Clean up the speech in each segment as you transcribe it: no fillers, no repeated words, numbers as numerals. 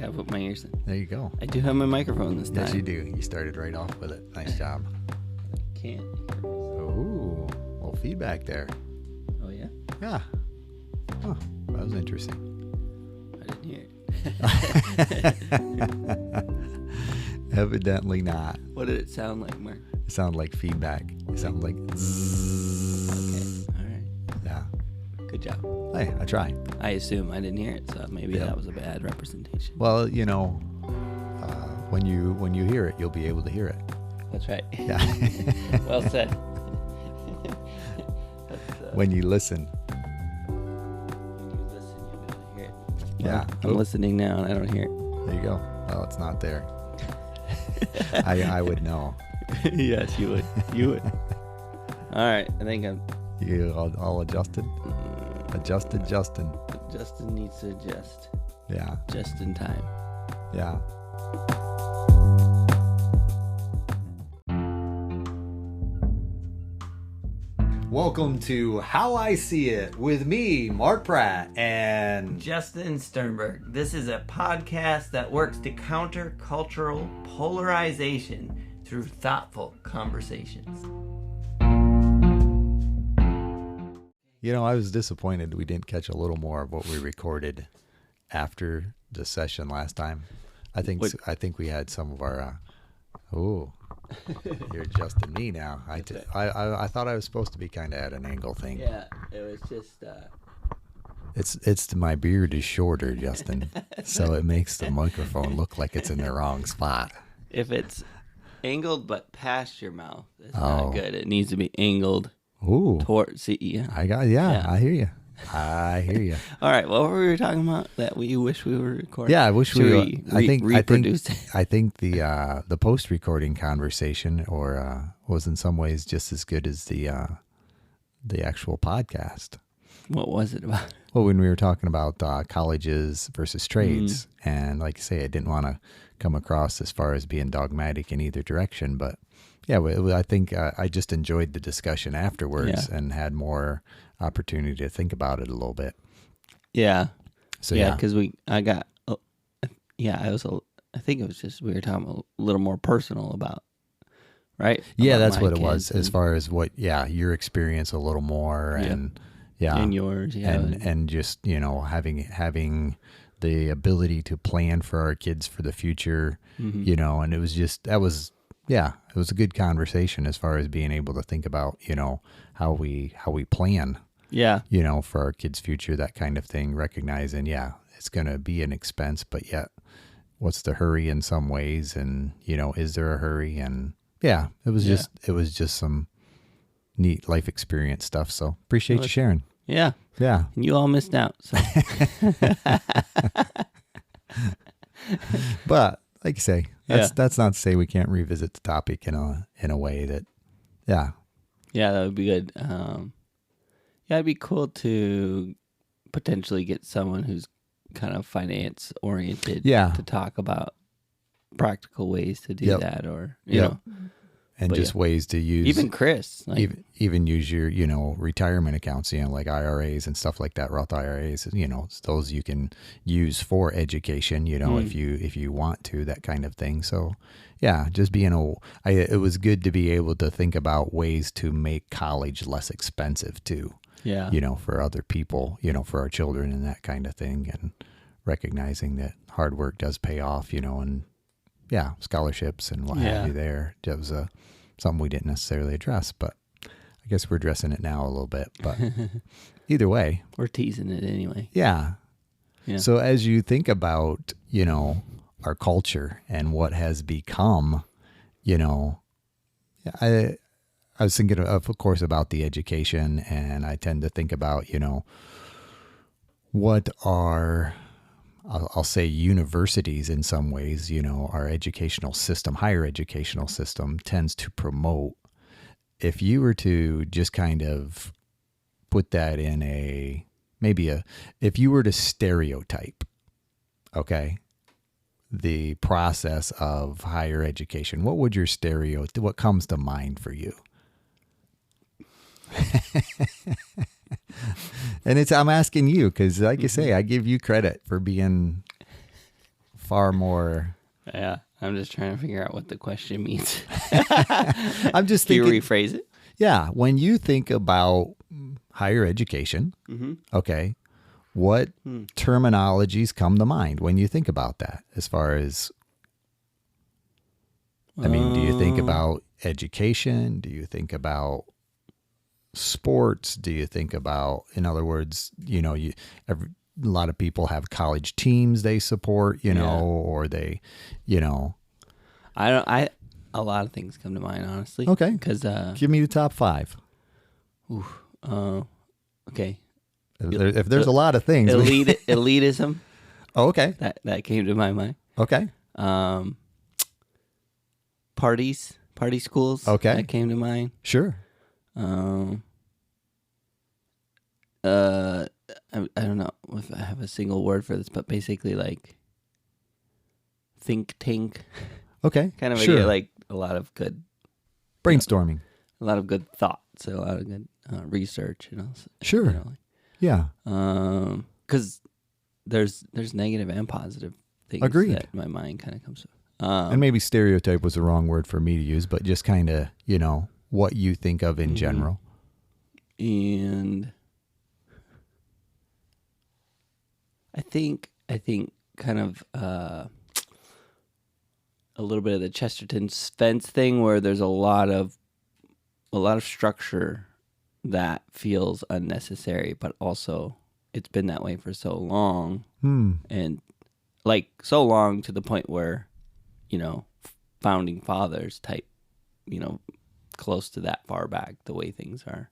I put my ears in. There you go. I do have my microphone this time. Yes, you do. You started right off with it. Nice job. Can't. Oh, little feedback there. Oh, yeah? Yeah. Huh. That was interesting. I didn't hear it. Evidently not. What did it sound like, Mark? It sounded like feedback. It sounded like zzz. Okay. All right. Yeah. Good job. Hey, I try. I assume I didn't hear it, so maybe that was a bad representation. Well, you know, when you hear it, you'll be able to hear it. That's right. Yeah. Well said. When you listen. When you listen, you'll be able to hear it. Yeah. Well, I'm listening now, and I don't hear it. There you go. Well, it's not there. I would know. Yes, you would. You would. All right. I think I'm... You all adjusted? Adjusted, Justin. Justin needs to adjust. Yeah. Just in time. Yeah. Welcome to How I See It with me, Mark Pratt, and Justin Sternberg. This is a podcast that works to counter cultural polarization through thoughtful conversations. you know, I was disappointed we didn't catch a little more of what we recorded after the session last time. I think we had some of our you're adjusting me now. I thought I was supposed to be kind of at an angle thing. Yeah, it was just It's my beard is shorter, Justin, so it makes the microphone look like it's in the wrong spot. if it's angled but past your mouth, it's not good. It needs to be angled towards yeah. I hear you. I hear you. All right, what were we talking about that we wish we were recording? Yeah, I wish we were. reproduced. I think the post recording conversation was in some ways just as good as the actual podcast. What was it about? Well, when we were talking about colleges versus trades, and like I say, I didn't want to come across as far as being dogmatic in either direction, but yeah, I think I just enjoyed the discussion afterwards and had more opportunity to think about it a little bit. Yeah. So because I think it was just we were talking a little more personal about, right? Yeah, About that's my what it was kids as far as your experience a little more and yours, and just, you know, having the ability to plan for our kids for the future, you know, and it was a good conversation as far as being able to think about, you know, how we plan, you know, for our kids' future, that kind of thing, recognizing, it's going to be an expense, but yet what's the hurry in some ways? And, you know, is there a hurry? And it was just some neat life experience stuff. So appreciate you sharing. Yeah. Yeah. And you all missed out. So. But like you say, that's not to say we can't revisit the topic in a way that, Yeah, that would be good. It'd be cool to potentially get someone who's kind of finance oriented to talk about practical ways to do that, or you know, and just ways to use even Chris, even use your, you know, retirement accounts, you know, like IRAs and stuff like that, Roth IRAs, you know, those you can use for education, you know, if you want to, that kind of thing. So just it was good to be able to think about ways to make college less expensive too. Yeah. You know, for other people, you know, for our children and that kind of thing, and recognizing that hard work does pay off, you know, and scholarships and what have you there. That was something we didn't necessarily address, but I guess we're addressing it now a little bit. But either way, we're teasing it anyway. Yeah. So as you think about, you know, our culture and what has become, you know, I was thinking of course about the education, and I tend to think about, you know, what are, I'll say universities in some ways, you know, our educational system, higher educational system tends to promote. If you were to just kind of put that in if you were to stereotype, the process of higher education, what would your what comes to mind for you? And I'm asking you because, like you say, I give you credit for being far more. Yeah, I'm just trying to figure out what the question means. I'm just thinking. Can you rephrase it? Yeah, when you think about higher education, okay, what terminologies come to mind when you think about that? As far as, I mean, do you think about education? Do you think about sports? Do you think about, in other words, a lot of people have college teams they support, or they, a lot of things come to mind, honestly. Okay. Because give me the top 5. Okay. If there's a lot of things. Elitism. Oh, okay. That came to my mind. Okay. Party schools. Okay. That came to mind. Sure. I don't know if I have a single word for this, but basically like think tank. Okay. Kind of sure. like a lot of good brainstorming, a lot of good thoughts, a lot of good research, Sure. Yeah. Because there's negative and positive things Agreed. that my mind kind of comes to. And maybe stereotype was the wrong word for me to use, but just kind of, what you think of in general. And I think kind of a little bit of the Chesterton fence thing, where there's a lot of structure that feels unnecessary, but also it's been that way for so long, and like so long to the point where, founding fathers type, close to that far back, the way things are.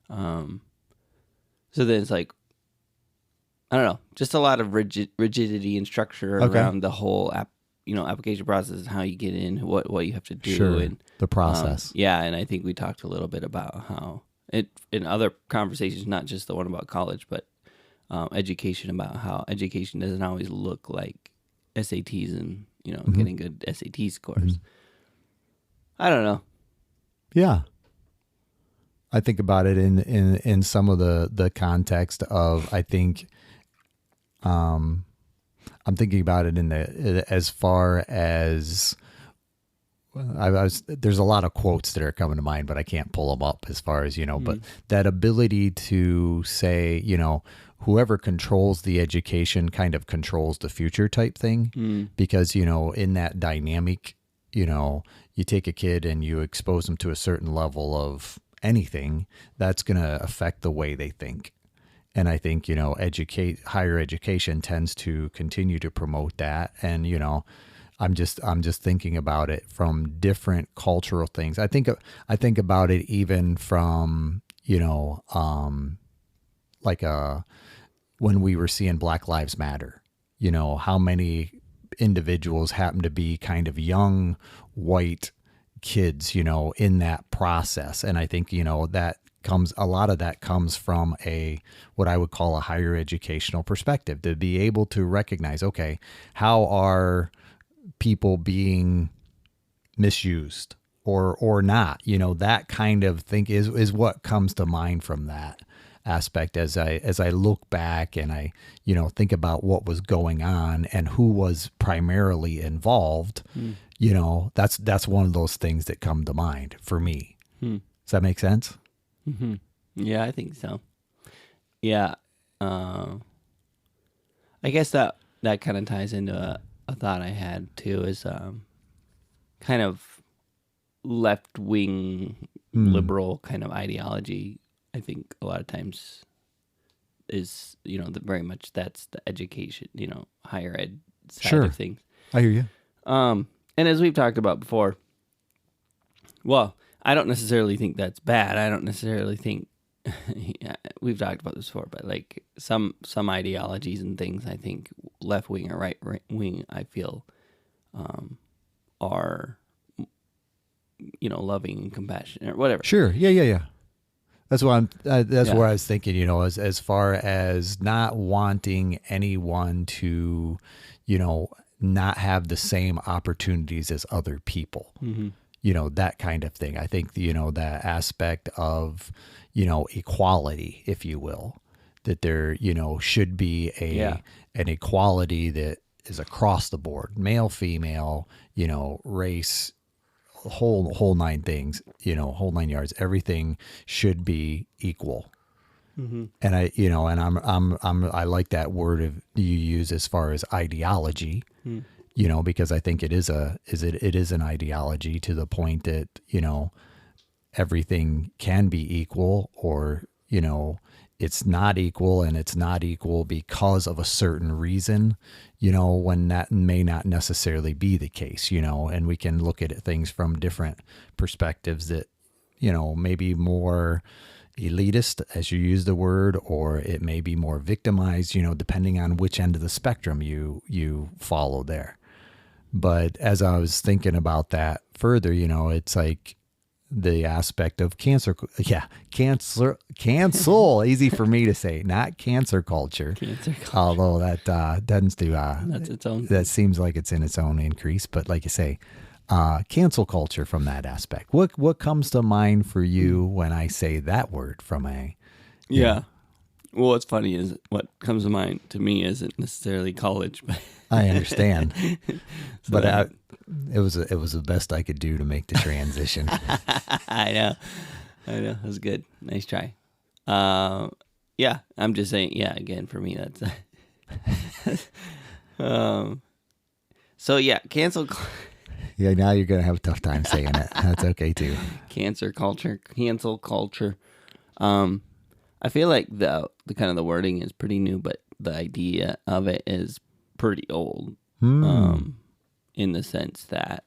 So then it's like, I don't know, just a lot of rigidity and structure around the whole application process and how you get in, what you have to do, sure. and the process. And I think we talked a little bit about how it in other conversations, not just the one about college, but education, about how education doesn't always look like SATs and getting good SAT scores. I don't know. Yeah. I think about it in some of the context of, I think, I'm thinking about it as far as, there's a lot of quotes that are coming to mind, but I can't pull them up as far as, but that ability to say, whoever controls the education kind of controls the future type thing, because, in that dynamic, you take a kid and you expose them to a certain level of anything, that's going to affect the way they think. And I think, higher education tends to continue to promote that. And, I'm just thinking about it from different cultural things. I think about it even from, when we were seeing Black Lives Matter, how many individuals happen to be kind of young white kids, in that process. And I think, a lot of that comes from what I would call a higher educational perspective, to be able to recognize, okay, how are people being misused or not, that kind of thing is what comes to mind from that aspect as I look back and I, think about what was going on and who was primarily involved. That's one of those things that come to mind for me. Does that make sense? Mm-hmm. Yeah, I think so. Yeah. I guess that kind of ties into a thought I had too, is kind of left-wing liberal kind of ideology. I think a lot of times is, very much that's the education, higher ed side of things. I hear you. And as we've talked about before, well, I don't necessarily think that's bad. I don't necessarily think we've talked about this before, but like some ideologies and things, I think left wing or right wing, I feel are loving and compassionate or whatever. Sure. Yeah. That's what where I was thinking, as far as not wanting anyone to, not have the same opportunities as other people. That kind of thing. I think, that aspect of, equality, if you will, that there, should be an equality that, is across the board, male, female, race, whole nine things, whole 9 yards. Everything should be equal. Mm-hmm. And I like that word you use as far as ideology, because I think it is an ideology to the point that, everything can be equal, or, it's not equal, and it's not equal because of a certain reason, when that may not necessarily be the case, and we can look at things from different perspectives that, maybe more elitist, as you use the word, or it may be more victimized, depending on which end of the spectrum you follow there. But as I was thinking about that further, it's like the aspect of cancel, easy for me to say, not cancer culture. Although that tends to, that's its own. That seems like it's in its own increase. But like you say, cancel culture from that aspect. What comes to mind for you when I say that word from a? Yeah. Well, what's funny is what comes to mind to me isn't necessarily college, but I understand. But it was the best I could do to make the transition. I know. It was good. Nice try. Yeah, I'm just saying. Yeah, again, for me, that's. So yeah, cancel. Yeah, now you're gonna have a tough time saying it. That's okay too. Cancel culture. I feel like the kind of the wording is pretty new, but the idea of it is pretty old. In the sense that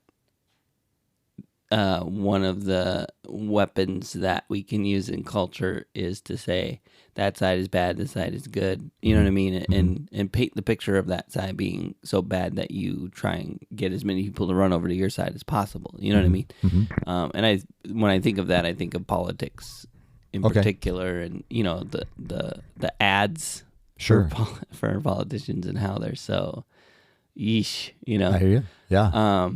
one of the weapons that we can use in culture is to say that side is bad, this side is good. You know what I mean? Mm-hmm. And paint the picture of that side being so bad that you try and get as many people to run over to your side as possible. You know what I mean? Mm-hmm. And when I think of that, I think of politics in particular, and the ads for politicians and how they're so yeesh, I hear you. Yeah.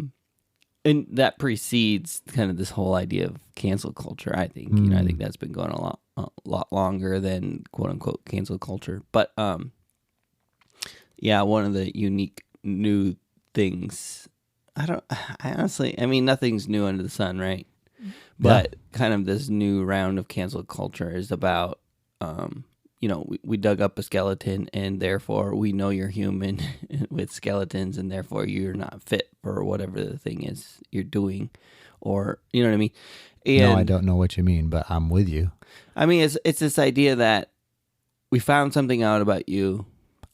And that precedes kind of this whole idea of cancel culture. I think I think that's been going a lot longer than quote unquote cancel culture. But yeah, one of the unique new things. I mean, nothing's new under the sun, right? But kind of this new round of cancel culture is about, we dug up a skeleton and therefore we know you're human with skeletons and therefore you're not fit for whatever the thing is you're doing, or, you know what I mean? And, no, I don't know what you mean, but I'm with you. I mean, it's this idea that we found something out about you.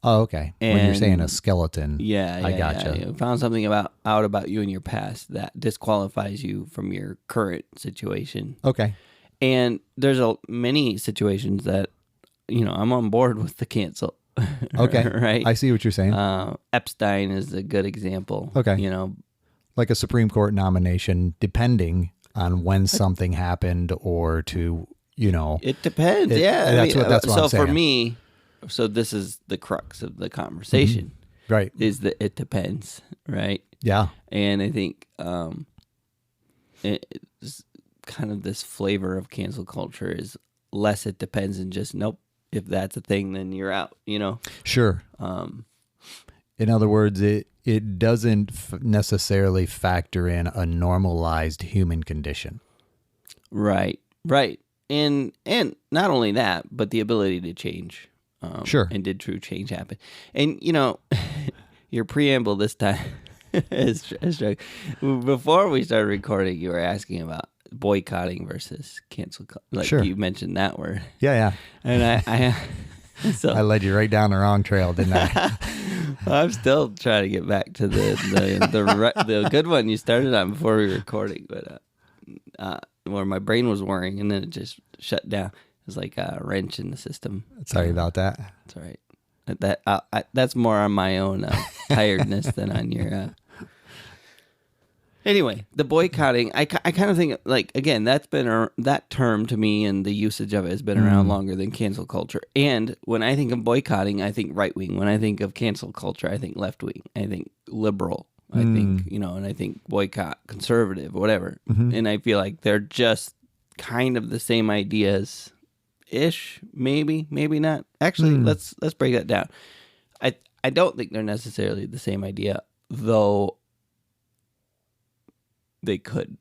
Oh, okay. When you're saying a skeleton, I gotcha. Yeah. You found something out about you in your past that disqualifies you from your current situation. Okay. And there's many situations that, I'm on board with the cancel. Okay. Right? I see what you're saying. Epstein is a good example. Okay. Like a Supreme Court nomination, depending on when something happened or to, It depends. That's what I'm saying. So for me, this is the crux of the conversation. Mm-hmm. Right. Is that it depends, right? Yeah. And I think it's kind of this flavor of cancel culture is less it depends and just, nope, if that's a thing, then you're out, Sure. In other words, it doesn't necessarily factor in a normalized human condition. Right. And not only that, but the ability to change. Sure. And did true change happen? And, your preamble this time is before we started recording, you were asking about boycotting versus cancel. You mentioned that word. Yeah. And so I led you right down the wrong trail, didn't I? I'm still trying to get back to the good one you started on before we were recording, but where my brain was whirring and then it just shut down. It was like a wrench in the system. Sorry about that. That's all right. That's more on my own tiredness than on your. Anyway, the boycotting, I kind of think, like, again, that's been that term to me and the usage of it has been around longer than cancel culture. And when I think of boycotting, I think right wing. When I think of cancel culture, I think left wing. I think liberal. I think, and I think boycott, conservative, whatever. Mm-hmm. And I feel like they're just kind of the same ideas ish, maybe not. Actually, let's break that down. I don't think they're necessarily the same idea, though they could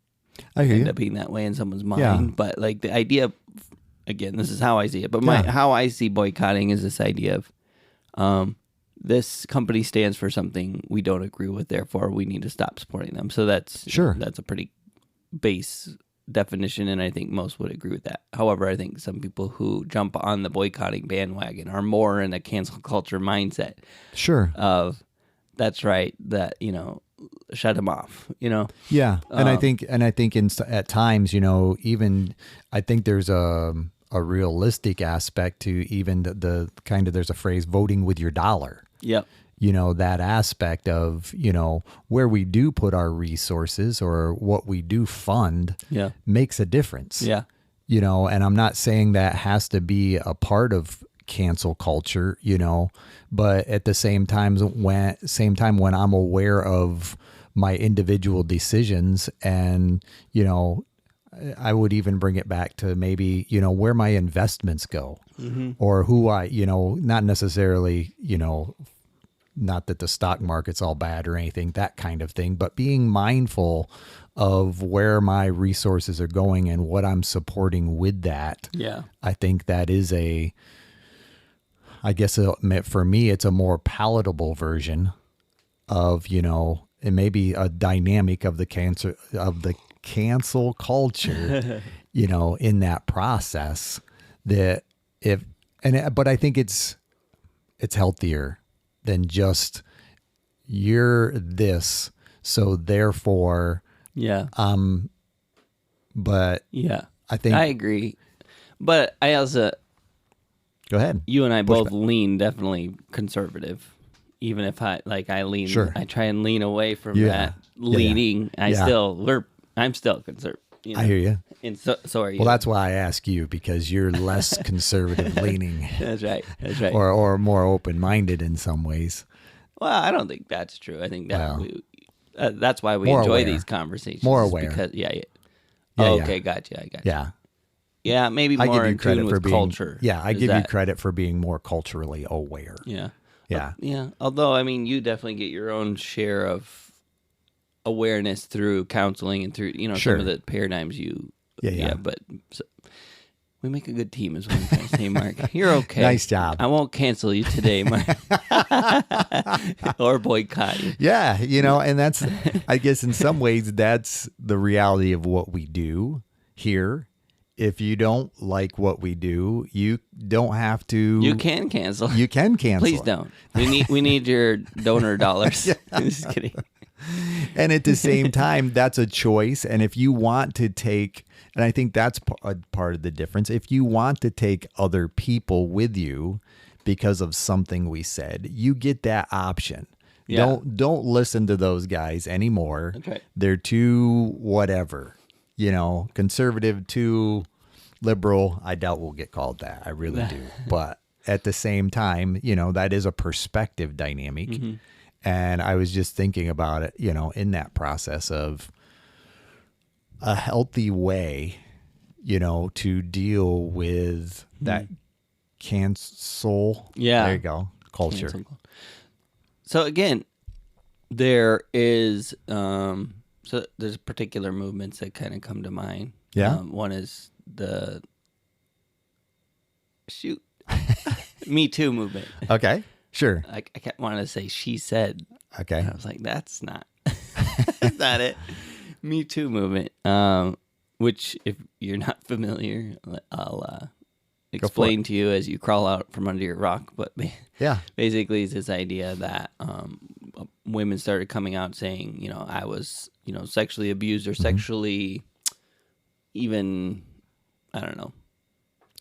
end up being that way in someone's mind. Yeah. But like the idea, again, this is how I see it. But how I see boycotting is this idea of this company stands for something we don't agree with, therefore we need to stop supporting them. So that's a pretty base definition, and I think most would agree with that. However, I think some people who jump on the boycotting bandwagon are more in a cancel culture mindset. Sure. Of that's right, that, you know, shut them off, you know? Yeah. And I think at times, you know, even I think there's a realistic aspect to even the kind of, there's a phrase, voting with your dollar. Yep. You know, that aspect of, you know, where we do put our resources or what we do fund makes a difference. Yeah. You know, and I'm not saying that has to be a part of cancel culture, you know, but at the same time when I'm aware of my individual decisions, and, you know, I would even bring it back to maybe, you know, where my investments go, or who I, you know, not necessarily, you know, not that the stock market's all bad or anything, that kind of thing, but being mindful of where my resources are going and what I'm supporting with that. Yeah. I think that is I guess for me, it's a more palatable version of, you know, it may be a dynamic of the cancel culture, you know, in that process that but I think it's healthier than just you're this, so therefore, but I think I agree, but I also go ahead. You and I both lean definitely conservative, even if I lean. Sure. I try and lean away from that leaning. I'm still conservative. You know? I hear you. And so are you. Well, that's why I ask you, because you're less conservative leaning. That's right. Or more open-minded in some ways. Well, I don't think that's true. I think that that's why we enjoy these conversations. More aware. Because, okay, gotcha. I got you. Yeah. Yeah, maybe more in tune with culture. Yeah, I give you credit for being more culturally aware. Yeah. Yeah. Yeah. Although, I mean, you definitely get your own share of awareness through counseling and through, you know, some of the paradigms you... Yeah. But we make a good team is what I'm trying to say, Mark. You're okay. Nice job. I won't cancel you today, Mark. Or boycott you. Yeah, you know, and that's, I guess in some ways, that's the reality of what we do here. If you don't like what we do, you don't have to. You can cancel. You can cancel. Please don't. We need your donor dollars. I'm just kidding. And at the same time, that's a choice. And if you want to take, and I think that's a part of the difference, if you want to take other people with you because of something we said, you get that option. Yeah. Don't listen to those guys anymore. Okay. They're too whatever, you know, conservative, too liberal. I doubt we'll get called that. I really do. But at the same time, you know, that is a perspective dynamic. Mm-hmm. And I was just thinking about it, you know, in that process of a healthy way, you know, to deal with that cancel. Yeah. There you go. Culture. Cancel. So again, there is, so there's particular movements that kind of come to mind. Yeah. One is the Me Too movement. Okay. Sure. I kept wanting to say she said. Okay. And I was like, that's not it. Me Too movement. Which, if you're not familiar, I'll explain to you as you crawl out from under your rock. But basically, it's this idea that women started coming out saying, you know, I was, you know, sexually abused or sexually, even, I don't know.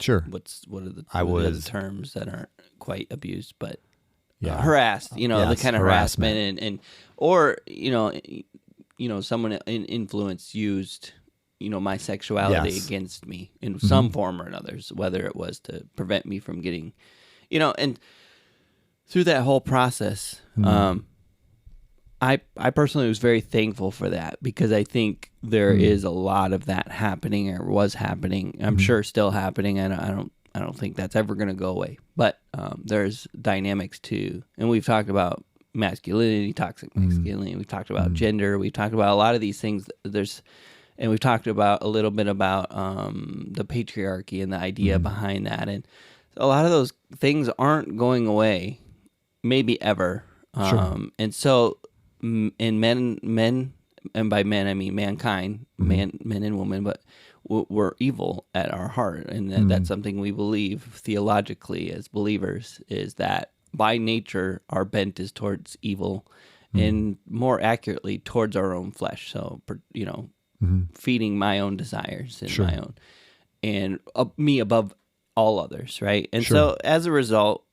Sure. What are the terms that aren't quite abused, but harassed, you know, yes, the kind of harassment and or, you know, someone used, you know, my sexuality against me in some form or another, whether it was to prevent me from getting, you know, and through that whole process, I personally was very thankful for that, because I think there is a lot of that happening, or was happening. I'm sure still happening. I I don't think that's ever going to go away. But there's dynamics too, and we've talked about masculinity, toxic masculinity. We've talked about gender. We've talked about a lot of these things. And we've talked about a little bit about the patriarchy and the idea behind that. And a lot of those things aren't going away, maybe ever. Sure. And so, in men, and by men I mean mankind, men and women, but we're evil at our heart, and that's something we believe theologically as believers, is that by nature our bent is towards evil, and more accurately towards our own flesh. So feeding my own desires and my own, and me above all others, right? And so as a result,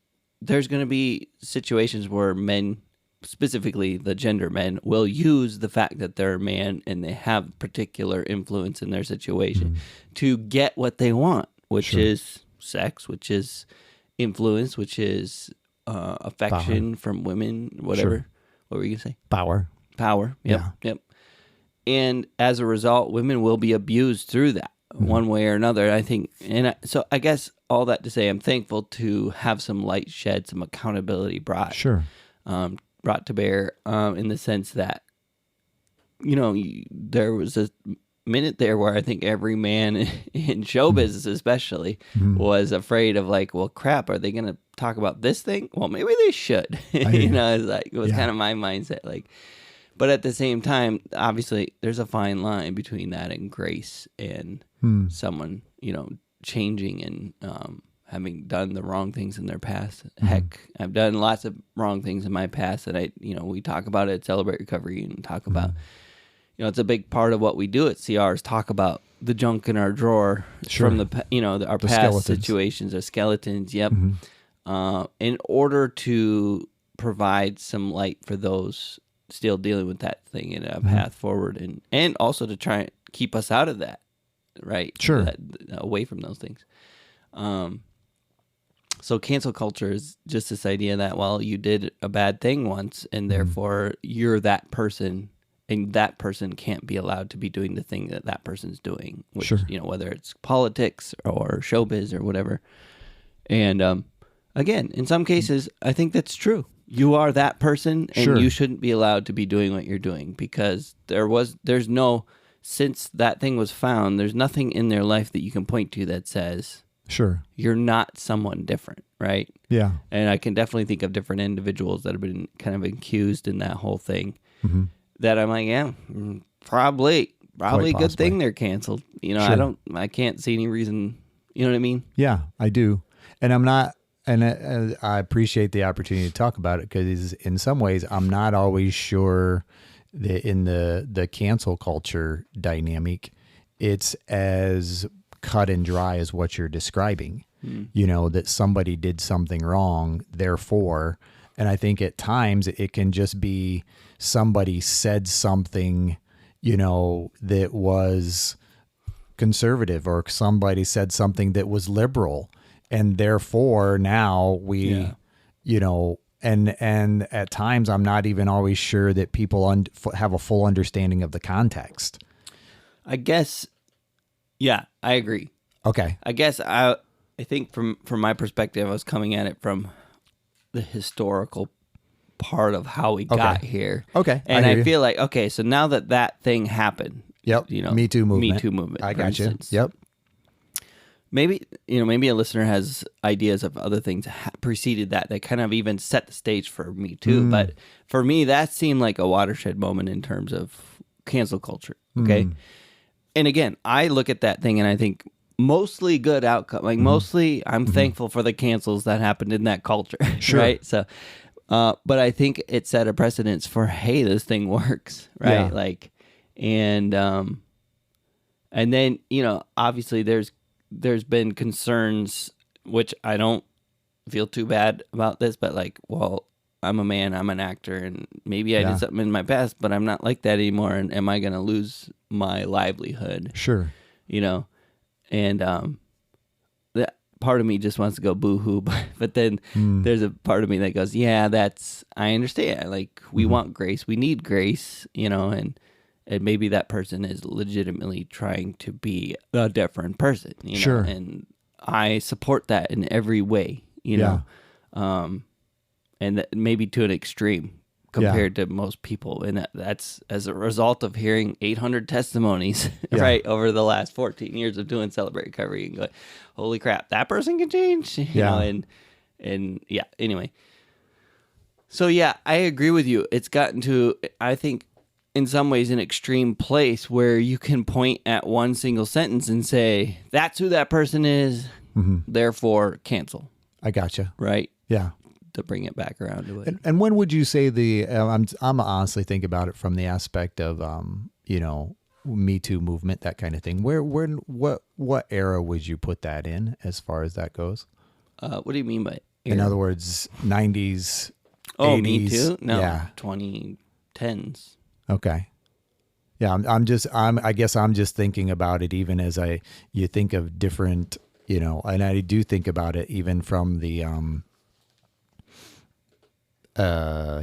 there's going to be situations where men, specifically the gender men, will use the fact that they're a man and they have particular influence in their situation to get what they want, which is sex, which is influence, which is affection from women, whatever. What were you going to say? Power. Yep. And as a result, women will be abused through that one way or another, I think. And so I guess all that to say, I'm thankful to have some light shed, some accountability brought to bear, in the sense that, there was a minute there where I think every man in show business especially was afraid of, like, well, crap, are they going to talk about this thing? Well, maybe they should. It was kind of my mindset, like. But at the same time, obviously, there's a fine line between that and grace and someone, changing and having done the wrong things in their past. Heck, I've done lots of wrong things in my past that we talk about at Celebrate Recovery, and talk about, it's a big part of what we do at CR is talk about the junk in our drawer from our past skeletons. Situations, our skeletons. Yep. In order to provide some light for those still dealing with that thing in a path forward, and also to try and keep us out of that, right? Away from those things. So cancel culture is just this idea that, well, you did a bad thing once, and therefore you're that person, and that person can't be allowed to be doing the thing that person's doing, which, whether it's politics or showbiz or whatever. And again, in some cases, I think that's true. You are that person, and you shouldn't be allowed to be doing what you're doing, because since that thing was found, there's nothing in their life that you can point to that says, you're not someone different, right? Yeah. And I can definitely think of different individuals that have been kind of accused in that whole thing, that I'm like, yeah, probably a good thing they're canceled. I can't see any reason, you know what I mean? Yeah, I do. And I'm not. And I appreciate the opportunity to talk about it, because in some ways I'm not always sure that in the cancel culture dynamic, it's as cut and dry as what you're describing. That somebody did something wrong, therefore. And I think at times it can just be somebody said something, that was conservative, or somebody said something that was liberal. And therefore now we, and at times I'm not even always sure that people have a full understanding of the context. I guess, yeah, I agree. Okay. I guess I think from my perspective, I was coming at it from the historical part of how we got here. Okay. And I feel like, okay, so now that thing happened. Yep. Me Too movement. I got you. Yep. Maybe a listener has ideas of other things preceded that kind of even set the stage for Me Too. But for me, that seemed like a watershed moment in terms of cancel culture. Okay. And again, I look at that thing and I think mostly good outcome. Like mostly I'm thankful for the cancels that happened in that culture. Right. So, but I think it set a precedence for, hey, this thing works. Right. Yeah. Like, and then, obviously there's been concerns, which I don't feel too bad about this, but like, well, I'm a man, I'm an actor, and maybe I did something in my past, but I'm not like that anymore. And am I going to lose my livelihood? Sure. And that part of me just wants to go boo-hoo, but then there's a part of me that goes, yeah, I understand. Like, we want grace, we need grace, and maybe that person is legitimately trying to be a different person, Sure. And I support that in every way, you know, and that maybe to an extreme compared to most people. And that's as a result of hearing 800 testimonies, right, over the last 14 years of doing Celebrate Recovery and going, holy crap, that person can change, you know, and yeah, anyway. So yeah, I agree with you. It's gotten to, I think, in some ways, an extreme place where you can point at one single sentence and say, that's who that person is, therefore cancel. I gotcha. Right? Yeah. To bring it back around to it. And when would you say I'm honestly think about it from the aspect of, you know, Me Too movement, that kind of thing. What era would you put that in as far as that goes? What do you mean by era? In other words, 90s, Oh, 80s? Me Too? No, yeah. 2010s. Okay. Yeah, I guess I'm just thinking about it even as you think of different, you know, and I do think about it even from the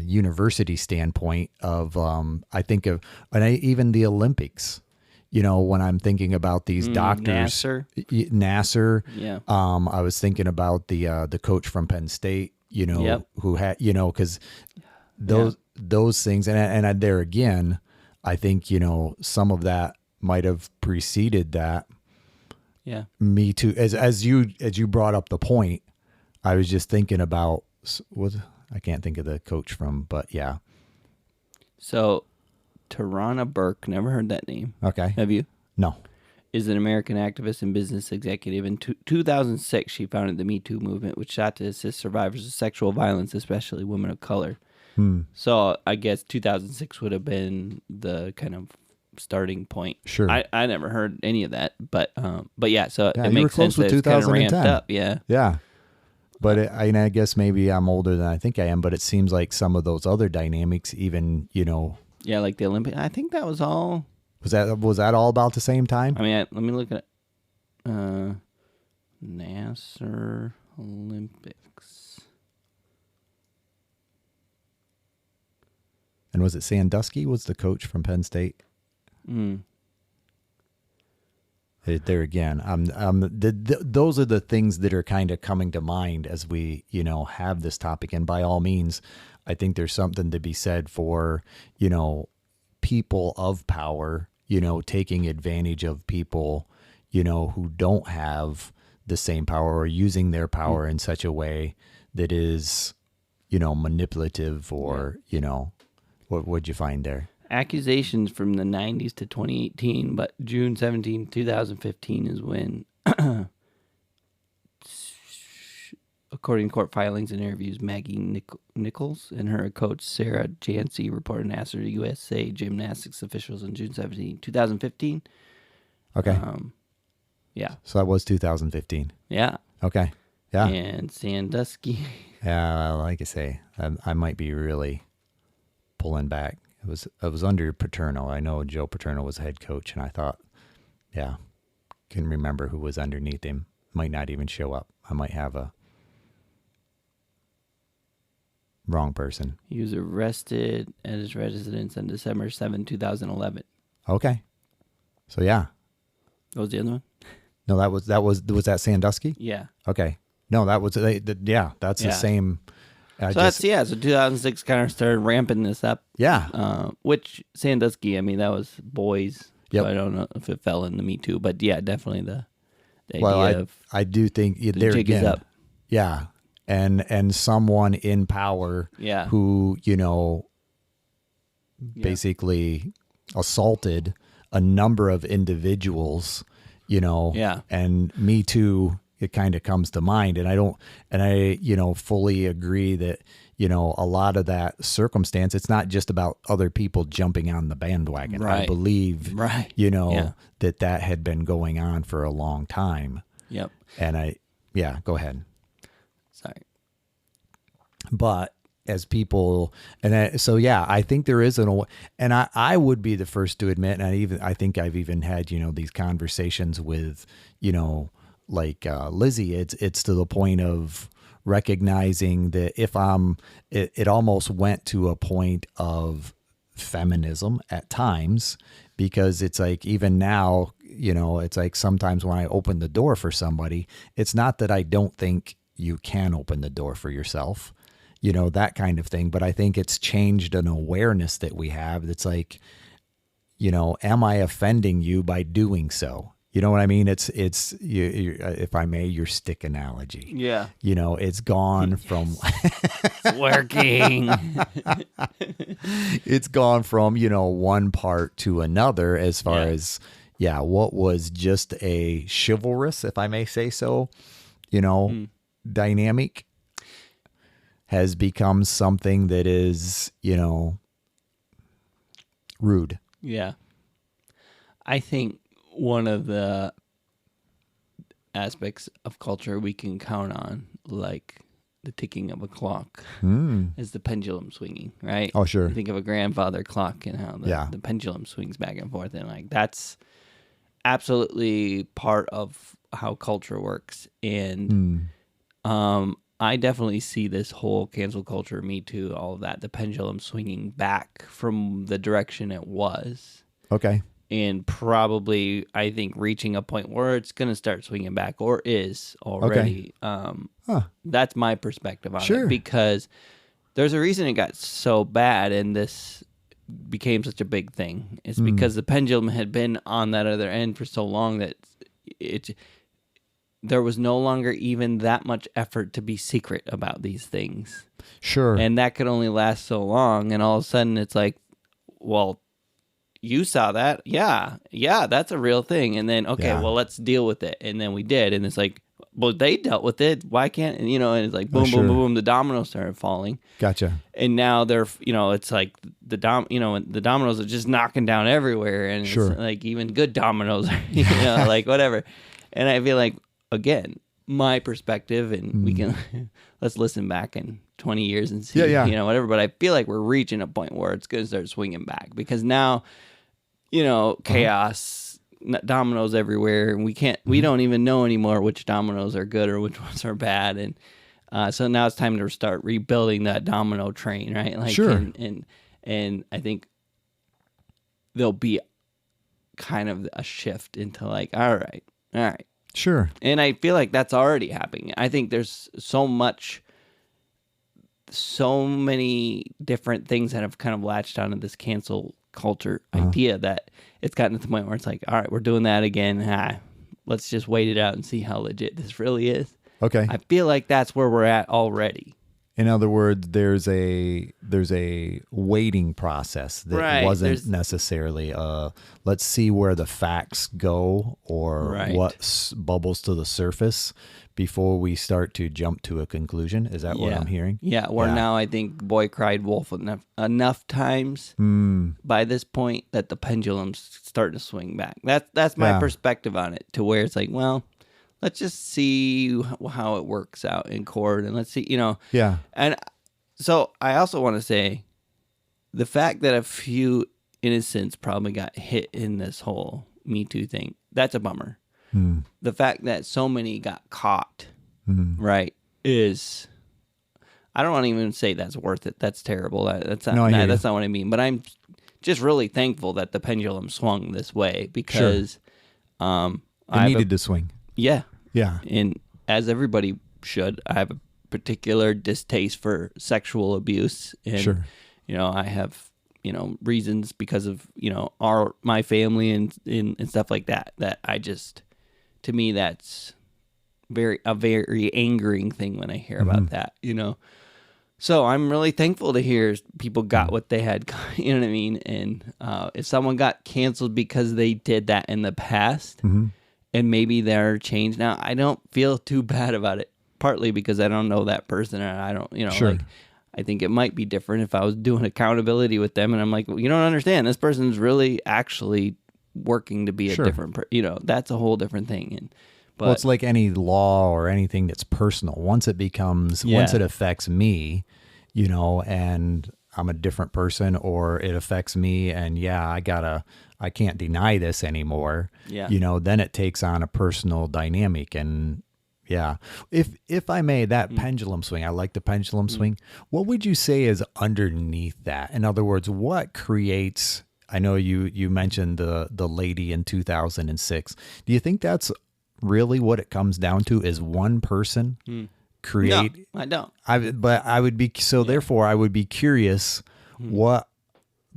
university standpoint of I think of even the Olympics. You know, when I'm thinking about these doctors, Nassar. Yeah. I was thinking about the coach from Penn State. You know, who had, you know, because those things, and there again, I think, you know, some of that might have preceded that. Yeah. Me Too. As you brought up the point, I was just thinking about I can't think of the coach from, but yeah. So, Tarana Burke, never heard that name. Okay. Have you? No. Is an American activist and business executive. In 2006, she founded the Me Too movement, which sought to assist survivors of sexual violence, especially women of color. So I guess 2006 would have been the kind of starting point. Sure. I never heard any of that, but yeah, so it makes close sense with that it's kind of 2010. ramped up. Yeah. Yeah. But I guess maybe I'm older than I think I am, but it seems like some of those other dynamics, even, you know. Yeah, like the Olympic. I think that was all. Was that all about the same time? I mean, let me look at Nassar Olympics. And was it Sandusky was the coach from Penn State? There again, those are the things that are kind of coming to mind as we, you know, have this topic. And by all means, I think there's something to be said for, you know, people of power, you know, taking advantage of people, you know, who don't have the same power or using their power in such a way that is, you know, manipulative or, you know, what would you find there? Accusations from the 90s to 2018, but June 17, 2015 is when, according to court filings and interviews, Maggie Nichols and her coach Sarah Jancy reported Nassar to USA Gymnastics officials on June 17, 2015. Okay. Yeah. So that was 2015. Yeah. Okay. Yeah. And Sandusky. Yeah, like I say, I might be really pulling back. It was under Paterno. I know Joe Paterno was head coach, and I thought, yeah, can remember who was underneath him. Might not even show up. I might have a wrong person. He was arrested at his residence on December 7, 2011. Okay. So yeah. What was the other one? No, was that Sandusky? Yeah. Okay. No, that was that's the same. So 2006 kind of started ramping this up. Yeah. Which Sandusky, I mean, that was boys. Yep. So I don't know if it fell into Me Too, but yeah, definitely the idea of I do think the there jig again. is up. Yeah. And someone in power who, you know, basically assaulted a number of individuals, you know, and Me Too, it kind of comes to mind. And I, you know, fully agree that, you know, a lot of that circumstance, it's not just about other people jumping on the bandwagon. Right. I believe, you know, that had been going on for a long time. Yep. And go ahead. Sorry. But as people, I think there is and I would be the first to admit, and I think I've even had, you know, these conversations with, you know, like Lizzie, it's to the point of recognizing that it almost went to a point of feminism at times, because it's like, even now, it's like sometimes when I open the door for somebody, it's not that I don't think you can open the door for yourself, that kind of thing. But I think it's changed an awareness that we have. That's like, am I offending you by doing so? You know what I mean? It's if I may, your stick analogy. Yeah. It's gone from it's working. It's gone from, one part to another as far as, what was just a chivalrous, if I may say so, dynamic has become something that is, rude. Yeah. I think one of the aspects of culture we can count on, like the ticking of a clock, is the pendulum swinging, right? Oh, sure. You think of a grandfather clock and how the pendulum swings back and forth, and like that's absolutely part of how culture works. And I definitely see this whole cancel culture, Me Too, all of that, the pendulum swinging back from the direction it was. Okay. And probably, I think, reaching a point where it's going to start swinging back, or is already. Okay. That's my perspective on it. Because there's a reason it got so bad and this became such a big thing. It's because the pendulum had been on that other end for so long that there was no longer even that much effort to be secret about these things. Sure. And that could only last so long. And all of a sudden, it's like, well, you saw that? Yeah, that's a real thing. And then, well, let's deal with it. And then we did. And it's like, well, they dealt with it. Why can't, and it's like, boom, boom, boom, boom, the dominoes started falling. Gotcha. And now they're, it's like the dominoes are just knocking down everywhere. And it's like even good dominoes, like whatever. And I feel like, again, my perspective, and we can, let's listen back in 20 years and see, whatever. But I feel like we're reaching a point where it's going to start swinging back because now, chaos, dominoes everywhere, and we don't even know anymore which dominoes are good or which ones are bad, and so now it's time to start rebuilding that domino train, right? Like, and I think there'll be kind of a shift into like, all right, sure, and I feel like that's already happening. I think there's so many different things that have kind of latched onto this cancel culture idea that it's gotten to the point where it's like, all right, we're doing that again. Let's just wait it out and see how legit this really is. Okay. I feel like that's where we're at already. In other words, there's a waiting process that wasn't necessarily let's see where the facts go or what bubbles to the surface before we start to jump to a conclusion. Is that what I'm hearing? Yeah, now I think boy cried wolf enough times by this point that the pendulum's starting to swing back. That's my perspective on it, to where it's like, well, let's just see how it works out in court, and let's see, Yeah. And so I also want to say the fact that a few innocents probably got hit in this whole Me Too thing, that's a bummer. The fact that so many got caught, is, I don't want to even say that's worth it. That's terrible. That's not what I mean. But I'm just really thankful that the pendulum swung this way because it needed to swing. Yeah. Yeah. And as everybody should, I have a particular distaste for sexual abuse. And, I have, reasons because of, my family and stuff like that I just, to me, that's a very angering thing when I hear about that, So I'm really thankful to hear people got what they had, you know what I mean? And if someone got canceled because they did that in the past, and maybe they're changed now, I don't feel too bad about it, partly because I don't know that person, and I don't, like, I think it might be different if I was doing accountability with them, and I'm like, well, you don't understand, this person's really actually working to be a different that's a whole different thing. But it's like any law or anything that's personal. Once it affects me, and I'm a different person, or it affects me and I can't deny this anymore. Then it takes on a personal dynamic. And if I may, that pendulum swing, I like the pendulum swing. What would you say is underneath that? In other words, what creates I know you mentioned the lady in 2006. Do you think that's really what it comes down to? Is one person create? No, I don't. Therefore, I would be curious. What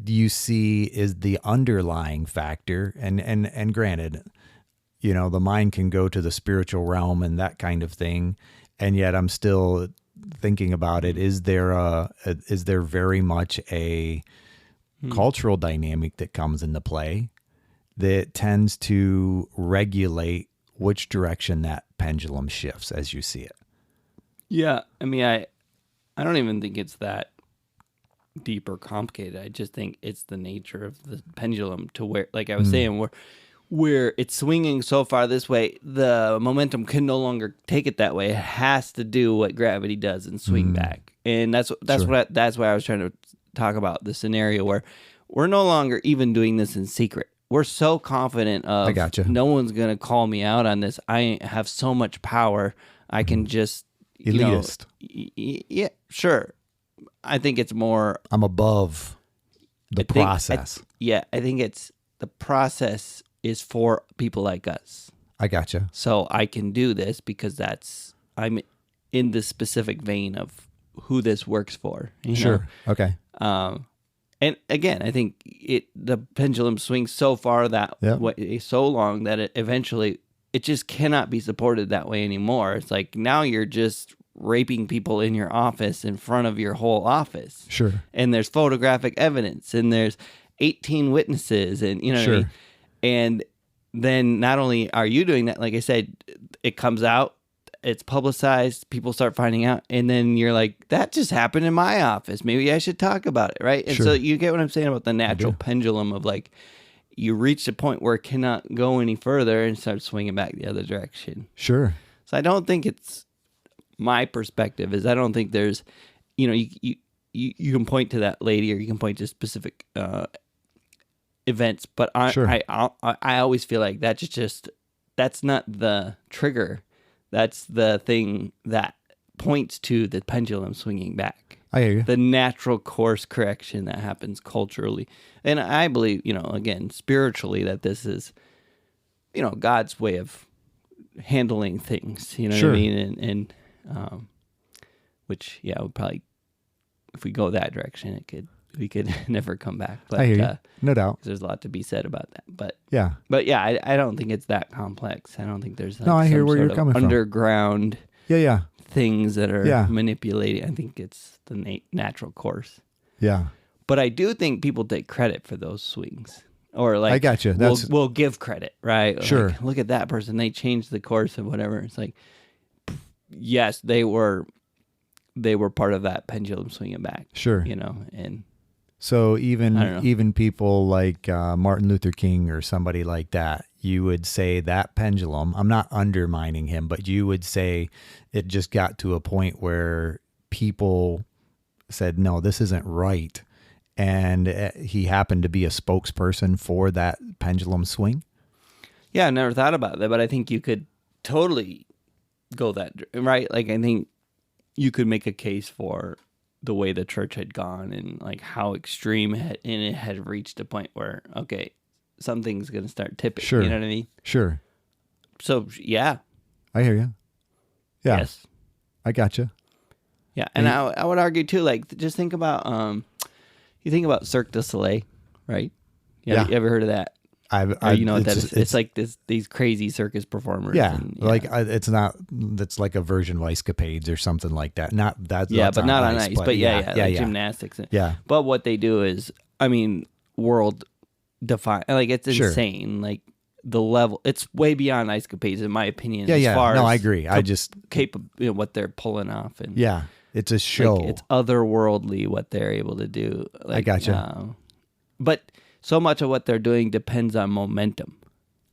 do you see is the underlying factor? And granted, the mind can go to the spiritual realm and that kind of thing, and yet I'm still thinking about it. Is there very much a cultural dynamic that comes into play that tends to regulate which direction that pendulum shifts as you see it? Yeah, I mean, I don't even think it's that deep or complicated. I just think it's the nature of the pendulum to where, like I was saying, where it's swinging so far this way, the momentum can no longer take it that way. It has to do what gravity does and swing back. And that's why I was trying to talk about the scenario where we're no longer even doing this in secret. We're so confident of no one's going to call me out on this. I have so much power. I can just elitist. Yeah, sure. I think it's more I'm above the process. I think it's the process is for people like us. I gotcha. So I can do this because I'm in the specific vein of who this works for. Sure. Okay. And again, I think the pendulum swings so far way, so long that it eventually it just cannot be supported that way anymore. It's like now you're just raping people in your office in front of your whole office. Sure. And there's photographic evidence and there's 18 witnesses and what I mean? And then not only are you doing that, like I said, it comes out, it's publicized, people start finding out, and then you're like, that just happened in my office. Maybe I should talk about it, right? And so you get what I'm saying about the natural pendulum of like, you reach a point where it cannot go any further and start swinging back the other direction. Sure. So I don't think it's, my perspective is I don't think there's, you can point to that lady or you can point to specific events, but I always feel like that's not the trigger. That's the thing that points to the pendulum swinging back. I hear you. The natural course correction that happens culturally. And I believe, again, spiritually, that this is, God's way of handling things. You know what I mean? And which, would probably, if we go that direction, we could never come back. But I hear you. No doubt. There's a lot to be said about that. But I don't think it's that complex. I don't think there's I hear where you're coming from. Underground things that are manipulating. I think it's the natural course. Yeah. But I do think people take credit for those swings. Or like, I got you. We'll give credit, right? Sure. Like, look at that person. They changed the course of whatever. It's like, yes, they were part of that pendulum swinging back. Sure. And so even people like Martin Luther King or somebody like that, you would say that pendulum, I'm not undermining him, but you would say it just got to a point where people said, no, this isn't right. And he happened to be a spokesperson for that pendulum swing. Yeah, I never thought about that, but I think you could totally go that, right? Like, I think you could make a case for the way the church had gone and like how extreme it had reached a point where, okay, something's going to start tipping. Sure. You know what I mean? Sure. So, yeah. I hear you. Yeah. Yes. I gotcha. Yeah. And I would argue too, like, just think about, you think about Cirque du Soleil, right? Yeah. You ever heard of that? You know what that is? It's like these crazy circus performers. Yeah, and, it's like a version of Ice-Capades or something like that. Not that. Yeah, but not on ice. But like gymnastics. Yeah. But what they do is, world define. Like, it's insane. Like the level, it's way beyond Ice-Capades in my opinion. Yeah, as far no, as I agree. I just what they're pulling off and it's a show. Like, it's otherworldly what they're able to do. Like, I gotcha. But so much of what they're doing depends on momentum.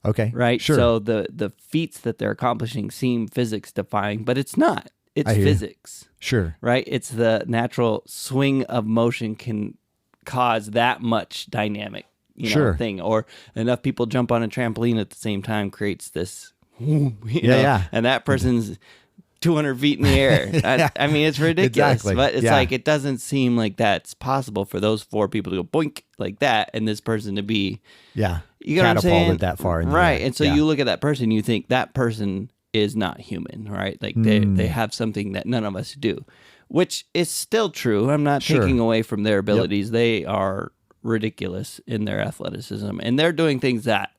Okay. Right? Sure. So the feats that they're accomplishing seem physics defying, but it's not. It's physics. Sure. Right? It's the natural swing of motion can cause that much dynamic thing. Or enough people jump on a trampoline at the same time creates this. And that person's 200 feet in the air. I mean, it's ridiculous, exactly. But it's like, it doesn't seem like that's possible for those 4 people to go boink like that and this person to be, you know catapulted what I'm saying? That far in the right. air. And so you look at that person, you think that person is not human, right? Like they have something that none of us do, which is still true. I'm not taking away from their abilities. They are ridiculous in their athleticism, and they're doing things that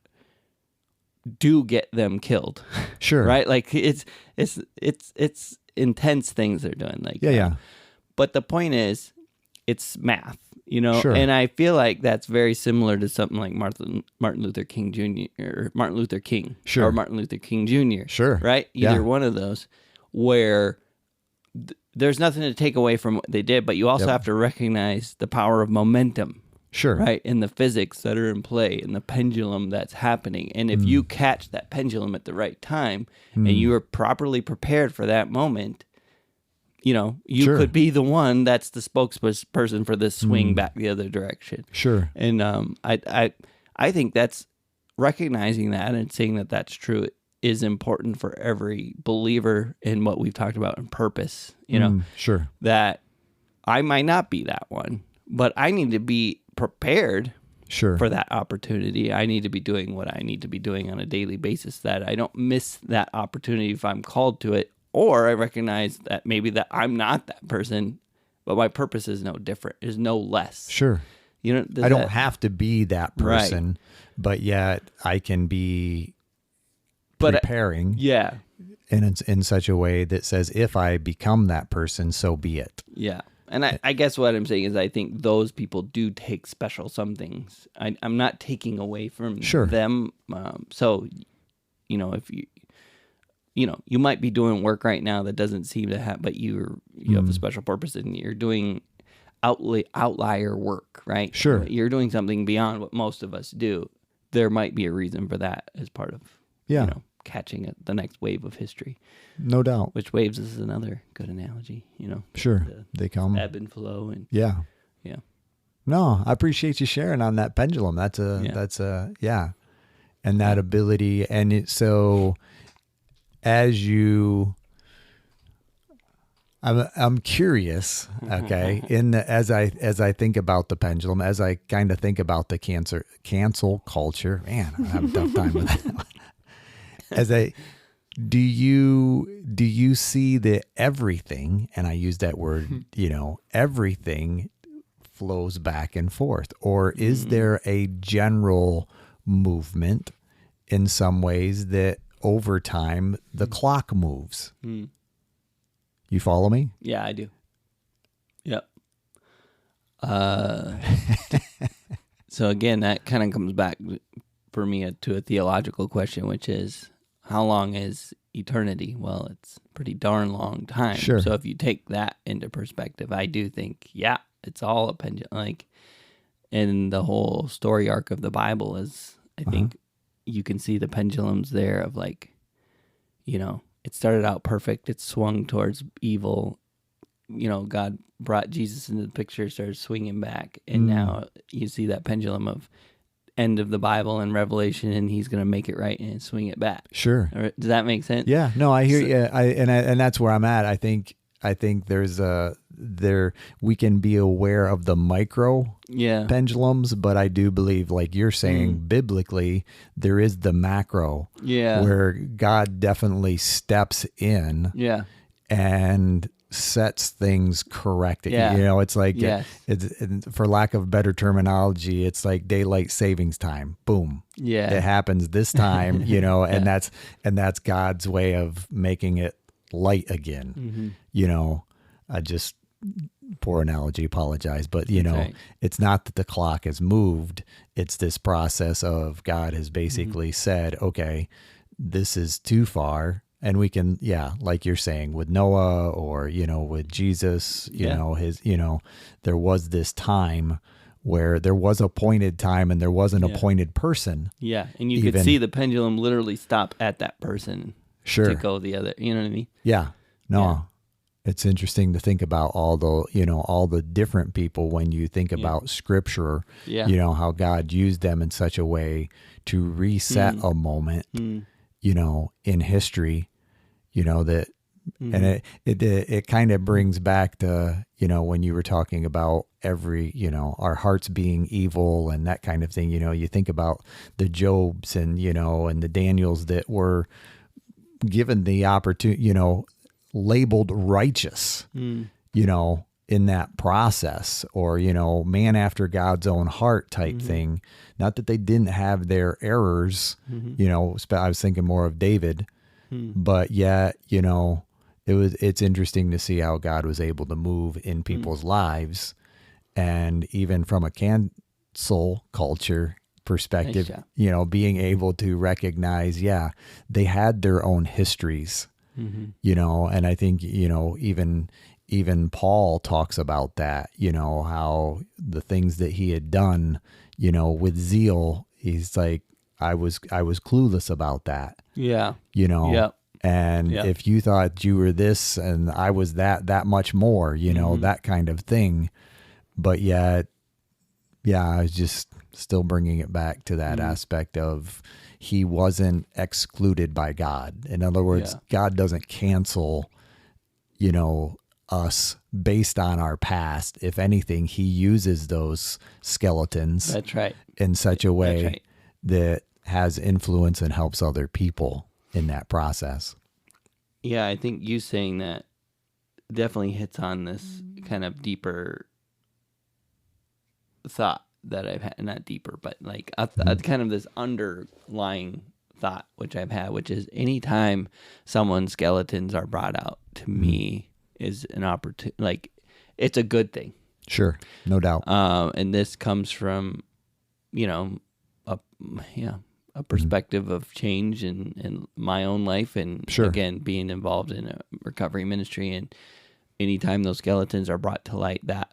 do get them killed. Sure. Right? Like it's intense things they're doing. Like But the point is, it's math, you know. Sure. And I feel like that's very similar to something like Martin Luther King Jr. or Martin Luther King, or Martin Luther King Jr. Sure. Right? Either one of those, where there's nothing to take away from what they did, but you also have to recognize the power of momentum. Sure. Right? And the physics that are in play and the pendulum that's happening. And if you catch that pendulum at the right time and you are properly prepared for that moment, you know, you could be the one that's the spokesperson for this swing back the other direction. Sure. And I think that's recognizing that and saying that that's true is important for every believer in what we've talked about in purpose. You know, sure. That I might not be that one, but I need to be prepared for that opportunity. I need to be doing what I need to be doing on a daily basis, that I don't miss that opportunity if I'm called to it, or I recognize that maybe that I'm not that person, but my purpose is no different, is no less. Sure. You know, I don't have to be that person, but yet I can be preparing in such a way that says, if I become that person, so be it. Yeah. And I guess what I'm saying is I think those people do take special some things. I'm not taking away from them. So, you know, if you might be doing work right now that doesn't seem to have, but you have a special purpose and you're doing outlier work, right? Sure. You're doing something beyond what most of us do. There might be a reason for that as part of, catching the next wave of history. No doubt. Which waves is another good analogy, you know. Sure. They come. Ebb and flow. And yeah. No, I appreciate you sharing on that pendulum. That's and that ability. And so as I'm curious, okay, as I think about the pendulum, as I kind of think about the cancel culture, man, I have a tough time with that. Do you see that everything, and I use that word, everything flows back and forth, or is there a general movement in some ways that over time the clock moves? You follow me? Yeah, I do. Yep. So again, that kind of comes back for me to a theological question, which is, how long is eternity? Well, it's a pretty darn long time. Sure. So if you take that into perspective, I do think, it's all a pendulum. Like, in the whole story arc of the Bible is, I think you can see the pendulums there of like, it started out perfect. It swung towards evil. God brought Jesus into the picture, started swinging back. And now you see that pendulum of end of the Bible and Revelation, and he's going to make it right and swing it back. Sure. Does that make sense? Yeah. No, I hear you. And that's where I'm at. I think there's we can be aware of the micro pendulums, but I do believe, like you're saying, biblically, there is the macro where God definitely steps in and sets things correct. It's like, it's, for lack of better terminology, it's like daylight savings time. Boom. Yeah. It happens this time, and that's God's way of making it light again. I just, poor analogy, apologize, but it's not that the clock has moved. It's this process of God has basically said, okay, this is too far. And we can, like you're saying, with Noah or, with Jesus, there was this time where there was appointed time and there was an appointed person. Yeah. And you could see the pendulum literally stop at that person to go the other, you know what I mean? Yeah. No, it's interesting to think about all the different people when you think about scripture, how God used them in such a way to reset a moment. In history, that Mm-hmm. And it kind of brings back to, when you were talking about our hearts being evil and that kind of thing, you think about the Jobs and, and the Daniels that were given the opportunity, labeled righteous, in that process, or, man after God's own heart type thing. Not that they didn't have their errors, I was thinking more of David, but yet, it's interesting to see how God was able to move in people's lives. And even from a cancel culture perspective, being able to recognize, they had their own histories, and I think, even Paul talks about that, how the things that he had done, with zeal, he's like, I was clueless about that. Yeah. Yep. And if you thought you were this and I was that much more, that kind of thing. But yet, I was just still bringing it back to that aspect of he wasn't excluded by God. In other words, God doesn't cancel, us based on our past. If anything, he uses those skeletons That's right. in such a way that has influence and helps other people in that process. Yeah, I think you saying that definitely hits on this kind of deeper thought that I've had. Not deeper, but like a kind of this underlying thought which I've had, which is anytime someone's skeletons are brought out, to me is an opportunity, like it's a good thing. Sure, no doubt. And this comes from, a perspective of change in my own life, and again, being involved in a recovery ministry. And anytime those skeletons are brought to light, that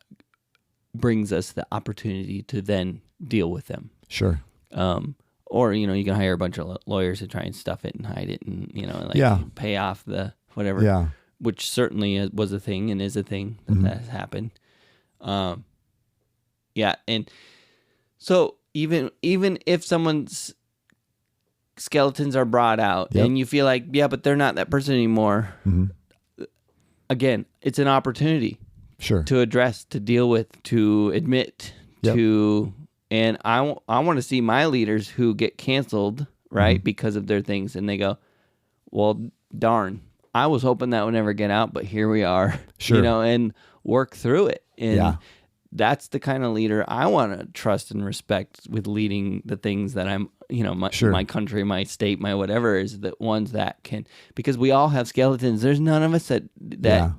brings us the opportunity to then deal with them. Sure. Or, you can hire a bunch of lawyers to try and stuff it and hide it and, pay off the whatever. Yeah. Which certainly was a thing and is a thing that has happened. And so even if someone's skeletons are brought out and you feel like, but they're not that person anymore, again, it's an opportunity to address, to deal with, to admit, and I want to see my leaders who get canceled, right, because of their things, and they go, well, darn, I was hoping that would never get out, but here we are, and work through it. And that's the kind of leader I want to trust and respect with leading the things that I'm, my country, my state, my whatever, is the ones that can, because we all have skeletons. There's none of us that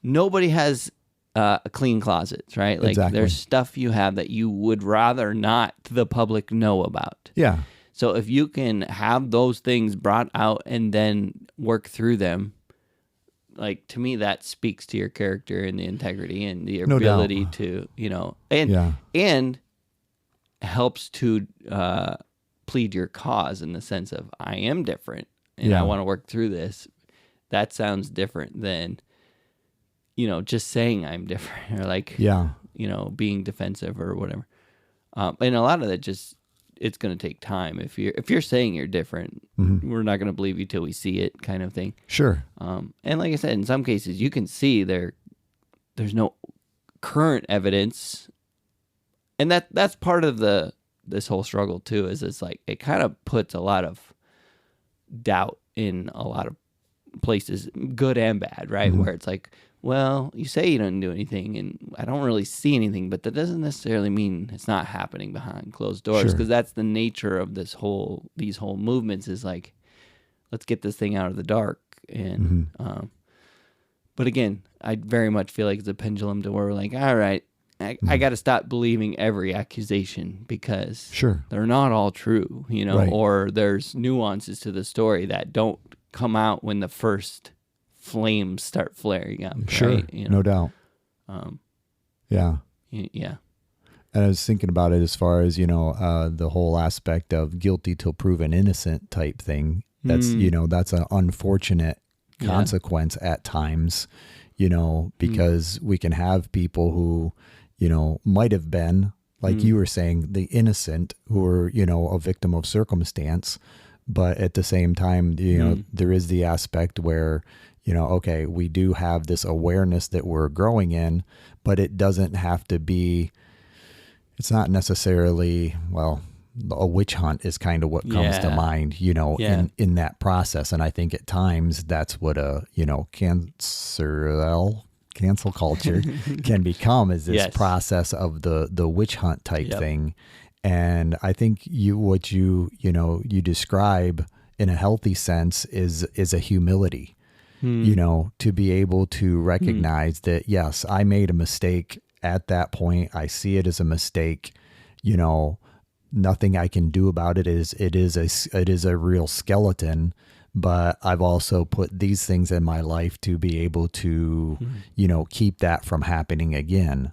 nobody has a clean closet, right? Like there's stuff you have that you would rather not the public know about. Yeah. So if you can have those things brought out and then work through them, like, to me, that speaks to your character and the integrity and the ability to, and helps to plead your cause in the sense of, I am different and I want to work through this. That sounds different than, just saying I'm different, or like, being defensive or whatever. And a lot of that it's going to take time. If you're saying you're different, we're not going to believe you till we see it, kind of thing. Sure. And like I said, in some cases you can see there's no current evidence, and that's part of this whole struggle too. Is it's like it kind of puts a lot of doubt in a lot of places, good and bad, right? Where it's like, well, you say you didn't do anything, and I don't really see anything, but that doesn't necessarily mean it's not happening behind closed doors, because that's the nature of these whole movements, is like, let's get this thing out of the dark. And but again, I very much feel like it's a pendulum to where we're like, all right, I got to stop believing every accusation, because they're not all true, or there's nuances to the story that don't come out when the first flames start flaring up. Right? No doubt. Yeah. And I was thinking about it as far as, the whole aspect of guilty till proven innocent type thing. That's, that's an unfortunate consequence at times, because we can have people who, might have been, like you were saying, the innocent, who are, a victim of circumstance. But at the same time, there is the aspect where, Okay, we do have this awareness that we're growing in, but it doesn't have to be, it's not necessarily, well, a witch hunt is kind of what comes to mind, in that process. And I think at times that's what a, cancel culture can become, is this process of the witch hunt type thing. And I think what you describe in a healthy sense is a humility, to be able to recognize that, yes, I made a mistake at that point. I see it as a mistake, nothing I can do about it. It is a real skeleton, but I've also put these things in my life to be able to, keep that from happening again.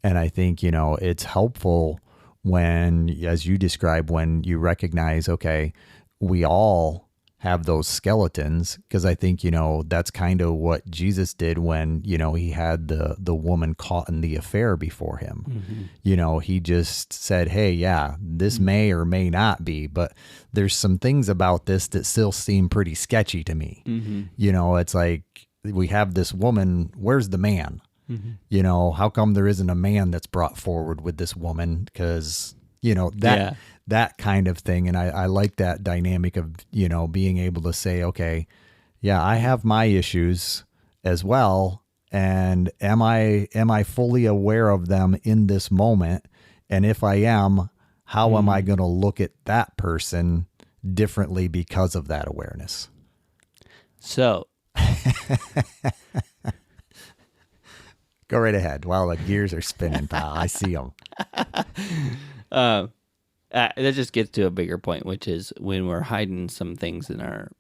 And I think, it's helpful when, as you describe, when you recognize, okay, we all have those skeletons, because I think, that's kind of what Jesus did when, he had the woman caught in the affair before him. He just said, hey, yeah, this may or may not be, but there's some things about this that still seem pretty sketchy to me. It's like, we have this woman, where's the man? How come there isn't a man that's brought forward with this woman? Because, that kind of thing. And I like that dynamic of, being able to say, okay, yeah, I have my issues as well. And am I fully aware of them in this moment? And if I am, how am I going to look at that person differently because of that awareness? So go right ahead while the gears are spinning, pal. I see them. That just gets to a bigger point, which is when we're hiding some things in our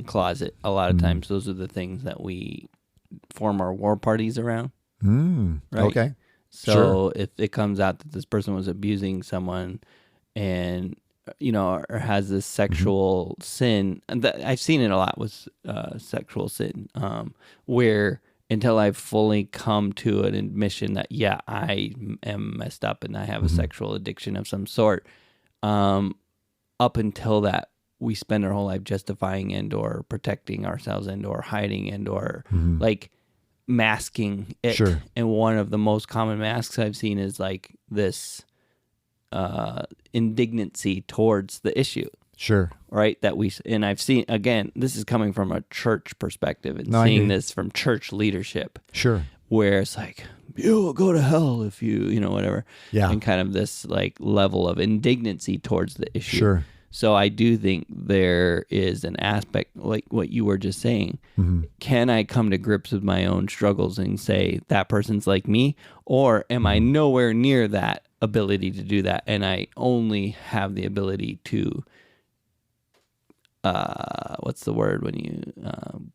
closet, a lot of times those are the things that we form our war parties around. Right? Okay. So if it comes out that this person was abusing someone and, or has this sexual sin, and I've seen it a lot with sexual sin, where until I've fully come to an admission that, yeah, I am messed up and I have a sexual addiction of some sort, up until that, we spend our whole life justifying and or protecting ourselves and or hiding and or like masking it. Sure. And one of the most common masks I've seen is like this indignancy towards the issue. Sure. Right. And I've seen, again, this is coming from a church perspective and seeing this from church leadership. Sure. Where it's like, you'll go to hell if you, whatever. Yeah. And kind of this like level of indignancy towards the issue. Sure. So I do think there is an aspect like what you were just saying. Can I come to grips with my own struggles and say that person's like me? Or am I nowhere near that ability to do that? And I only have the ability to, what's the word when you...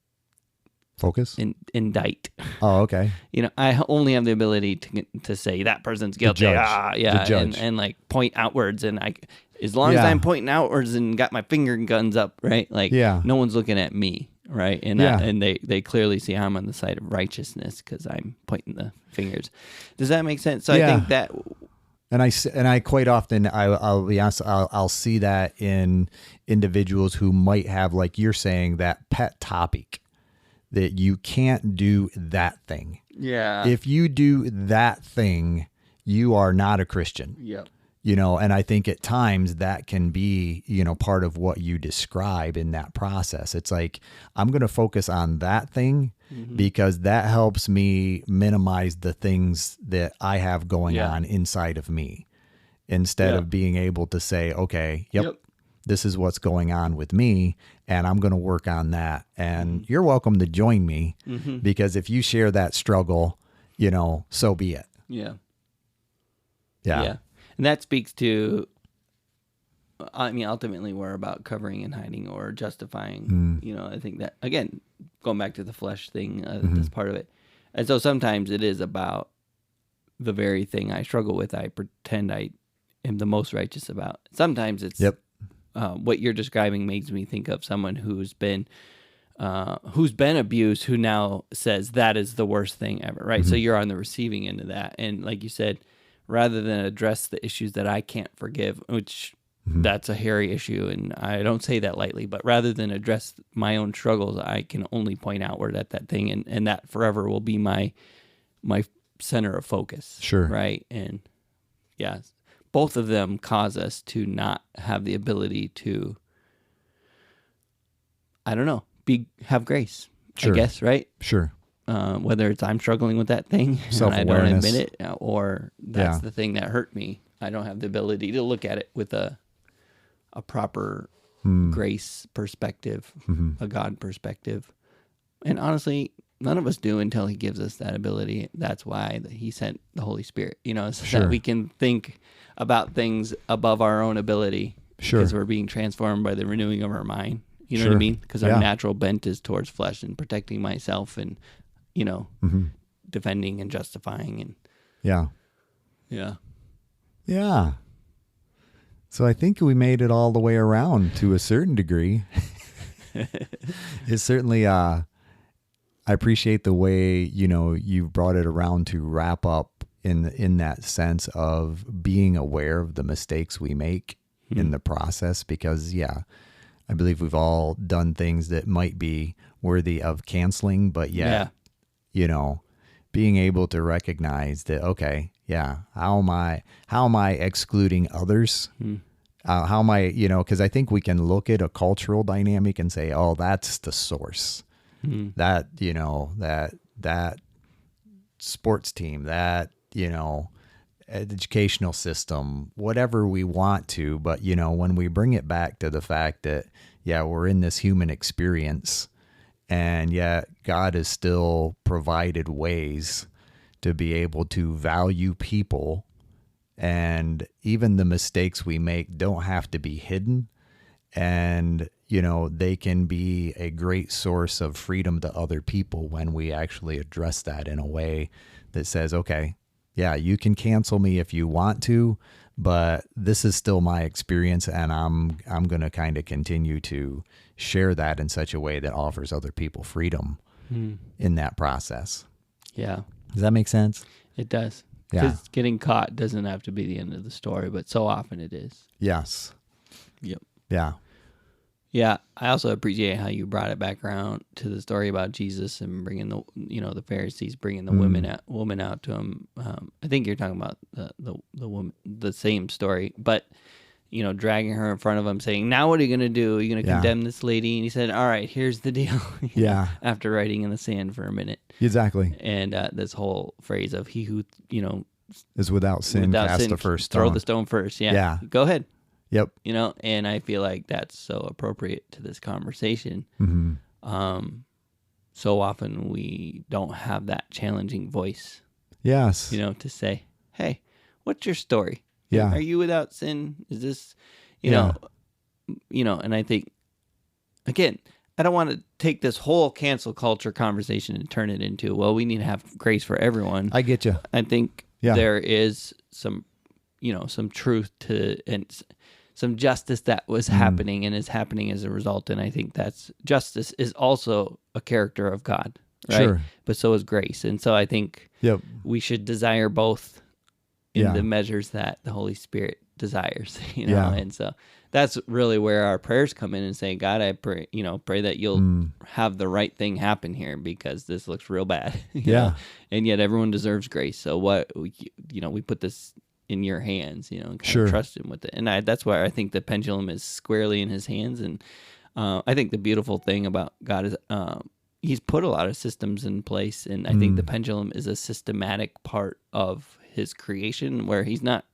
focus? Indict. Oh, okay. I only have the ability to say that person's guilty. To judge. And like point outwards, and as long as I'm pointing outwards and got my finger guns up, right? Like, no one's looking at me, right? And and they clearly see I'm on the side of righteousness because I'm pointing the fingers. Does that make sense? So I think that. And I quite often I'll be honest, I'll see that in individuals who might have, like you're saying, that pet topic. That you can't do that thing. Yeah. If you do that thing, you are not a Christian. Yep. And I think at times that can be, part of what you describe in that process. It's like, I'm going to focus on that thing because that helps me minimize the things that I have going on inside of me, instead of being able to say, okay, this is what's going on with me, and I'm going to work on that. And you're welcome to join me, because if you share that struggle, so be it. Yeah. And that speaks to, ultimately we're about covering and hiding or justifying. I think that, again, going back to the flesh thing, that's part of it. And so sometimes it is about the very thing I struggle with, I pretend I am the most righteous about. Sometimes it's... what you're describing makes me think of someone who's been abused, who now says that is the worst thing ever, right? So you're on the receiving end of that. And like you said, rather than address the issues that I can't forgive, which that's a hairy issue, and I don't say that lightly, but rather than address my own struggles, I can only point outward at that thing, and that forever will be my center of focus. Sure. Right? And yeah, both of them cause us to not have the ability to, I don't know, have grace, sure. I guess, right? Sure. Whether it's I'm struggling with that thing and I don't admit it, or that's the thing that hurt me. I don't have the ability to look at it with a proper grace perspective, a God perspective. And honestly, none of us do until he gives us that ability. That's why he sent the Holy Spirit, so that we can think about things above our own ability. Sure. Because we're being transformed by the renewing of our mind. You know what I mean? Because our natural bent is towards flesh and protecting myself and, defending and justifying. And Yeah. So I think we made it all the way around to a certain degree. It's certainly, I appreciate the way, you've brought it around to wrap up in that sense of being aware of the mistakes we make in the process, because I believe we've all done things that might be worthy of canceling, but being able to recognize that, okay, how am I excluding others? How am I, because I think we can look at a cultural dynamic and say, oh, that's the source. That, that sports team, that, educational system, whatever we want to. But, when we bring it back to the fact that, we're in this human experience, and yet God has still provided ways to be able to value people, and even the mistakes we make don't have to be hidden. And, they can be a great source of freedom to other people when we actually address that in a way that says, okay, you can cancel me if you want to, but this is still my experience, and I'm going to kind of continue to share that in such a way that offers other people freedom in that process. Yeah. Does that make sense? It does. Because getting caught doesn't have to be the end of the story, but so often it is. Yes. Yep. Yeah. Yeah, I also appreciate how you brought it back around to the story about Jesus and bringing the Pharisees bringing the woman out to him. I think you're talking about the woman, the same story, but dragging her in front of him, saying, "Now what are you going to do? Are you going to condemn this lady?" And he said, "All right, here's the deal." After writing in the sand for a minute. Exactly. And this whole phrase of "He who is without sin, cast the first stone." Throw the stone first. Yeah. Go ahead. Yep. And I feel like that's so appropriate to this conversation. So often we don't have that challenging voice. Yes. To say, "Hey, what's your story? Yeah. Are you without sin? Is this, and I think, again, I don't want to take this whole cancel culture conversation and turn it into, well, we need to have grace for everyone. I get you. I think there is some, some truth to, and some justice that was happening and is happening as a result. And I think that's justice is also a character of God, right? Sure. But so is grace. And so I think we should desire both in the measures that the Holy Spirit desires, And so that's really where our prayers come in and say, God, I pray, pray that you'll have the right thing happen here, because this looks real bad. You know? And yet everyone deserves grace. So we put this in your hands, and kind of trust him with it. And that's why I think the pendulum is squarely in his hands. And I think the beautiful thing about God is he's put a lot of systems in place. And I think the pendulum is a systematic part of his creation, where he's not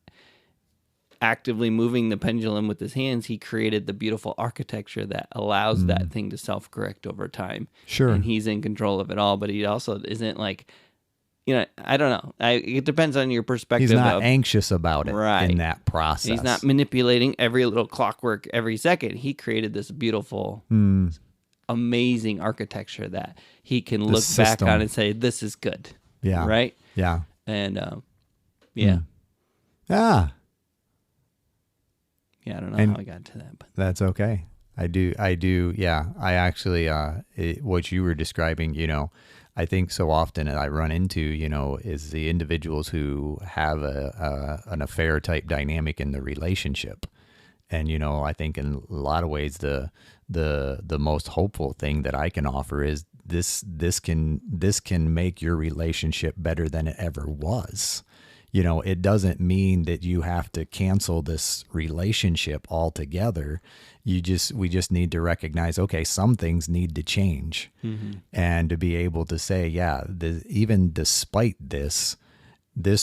actively moving the pendulum with his hands. He created the beautiful architecture that allows that thing to self-correct over time. Sure. And he's in control of it all, but he also isn't like, I don't know. It depends on your perspective. He's not anxious about it in that process. He's not manipulating every little clockwork every second. He created this beautiful, amazing architecture that he can look back on and say, this is good. Yeah. Right? Yeah. And, Yeah, I don't know how I got to that, but that's okay. I do. Yeah. I actually, what you were describing, I think so often I run into, is the individuals who have an affair type dynamic in the relationship. And, I think in a lot of ways, the most hopeful thing that I can offer is this can make your relationship better than it ever was. It doesn't mean that you have to cancel this relationship altogether. We just need to recognize, okay, some things need to change, and to be able to say, yeah, even despite this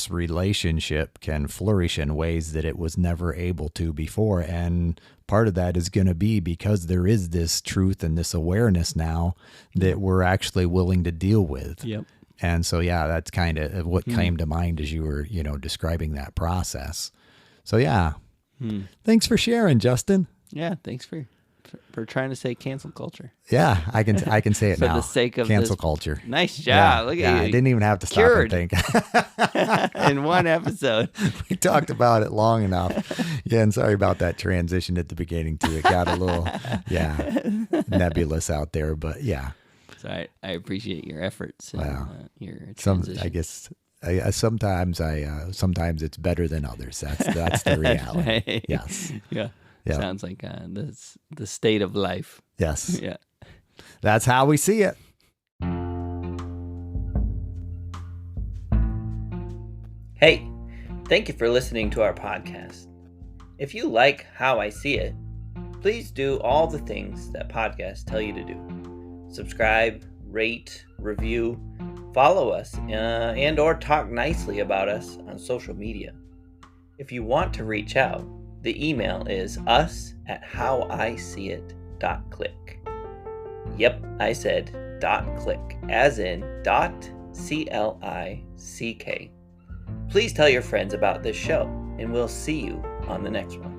relationship can flourish in ways that it was never able to before. And part of that is going to be because there is this truth and this awareness now that we're actually willing to deal with. Yep. And so, yeah, that's kind of what came to mind as you were, describing that process. So, yeah. Thanks for sharing, Justin. Yeah, thanks for trying to say cancel culture. Yeah, I can say it for now. the sake of cancel culture. Nice job. Yeah, Look at you. I didn't even have to stop and think. In one episode. We talked about it long enough. Yeah, and sorry about that transition at the beginning too. It got a little, nebulous out there, but yeah. So I appreciate your efforts and your transition. Sometimes it's better than others. That's the reality. Right. Yes. Yeah. Yep. Sounds like the state of life. Yes. Yeah. That's how we see it. Hey, thank you for listening to our podcast. If you like How I See It, please do all the things that podcasts tell you to do. Subscribe, rate, review, follow us, and or talk nicely about us on social media. If you want to reach out, the email is us@howiseeit.click. Yep, I said .click, as in .click. Please tell your friends about this show, and we'll see you on the next one.